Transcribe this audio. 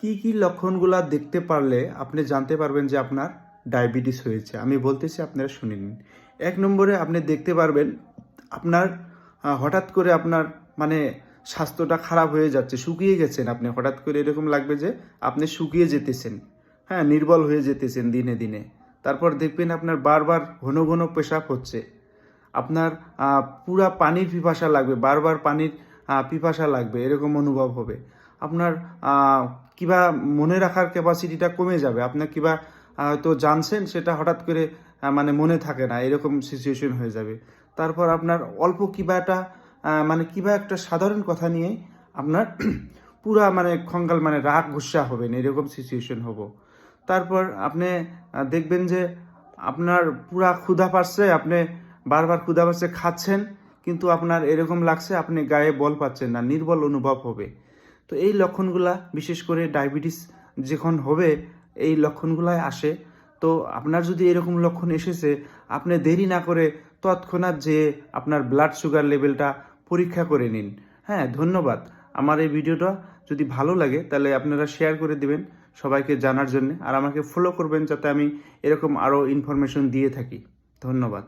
কি কি লক্ষণগুলা দেখতে পারলে আপনি জানতে পারবেন যে আপনার ডায়াবেটিস হয়েছে? আমি বলতেছি, আপনারা শুনে নিন। ১ নম্বরে আপনি দেখতে পারবেন আপনার হঠাৎ করে আপনার মানে স্বাস্থ্যটা খারাপ হয়ে যাচ্ছে, শুকিয়ে গেছেন আপনি। হঠাৎ করে এরকম লাগবে যে আপনি শুকিয়ে যেতেছেন, হ্যাঁ? নির্বল হয়ে যেতেছেন দিনে, দিনে। তারপর দেখবেন আপনার বারবার ঘন, ঘন পেশাব হচ্ছে। আপনার পুরা পানির পিপাসা লাগবে, বারবার পানির পিপাসা লাগবে, এরকম অনুভব হবে। আপনার আ কিবা মনে রাখার ক্যাপাসিটিটা কমে যাবে। আপনার কিবা হয়তো জানছেন, সেটা হঠাৎ করে মানে মনে থাকে না, এরকম সিচুয়েশন হয়ে যাবে। তারপর আপনার অল্প কিবা একটা মানে কিবা একটা সাধারণ কথা নিয়ে আপনার পুরা মানে খঙ্গাল, মানে রাগ গুস্সা হবেন, এরকম সিচুয়েশন হবো। তারপর আপনি দেখবেন যে আপনার পুরা ক্ষুধা পাচ্ছে, আপনি বারবার ক্ষুধা পাচ্ছে, খাচ্ছেন, কিন্তু আপনার এরকম লাগছে আপনি গায়ে বল পাচ্ছেন না, নির্বল অনুভব হবে। তো এই লক্ষণগুলা বিশেষ করে ডায়াবেটিস যখন হবে, এই লক্ষণগুলাই আসে। তো আপনার যদি এরকম লক্ষণ এসেছে, আপনি দেরি না করে তৎক্ষণাৎ যেয়ে আপনার ব্লাড সুগার লেভেলটা পরীক্ষা করে নিন। হ্যাঁ, ধন্যবাদ। আমার এই ভিডিওটা যদি ভালো লাগে তাহলে আপনারা শেয়ার করে দিবেন সবাইকে জানার জন্যে, আর আমাকে ফলো করবেন যাতে আমি এরকম আরও ইনফরমেশন দিয়ে থাকি। ধন্যবাদ।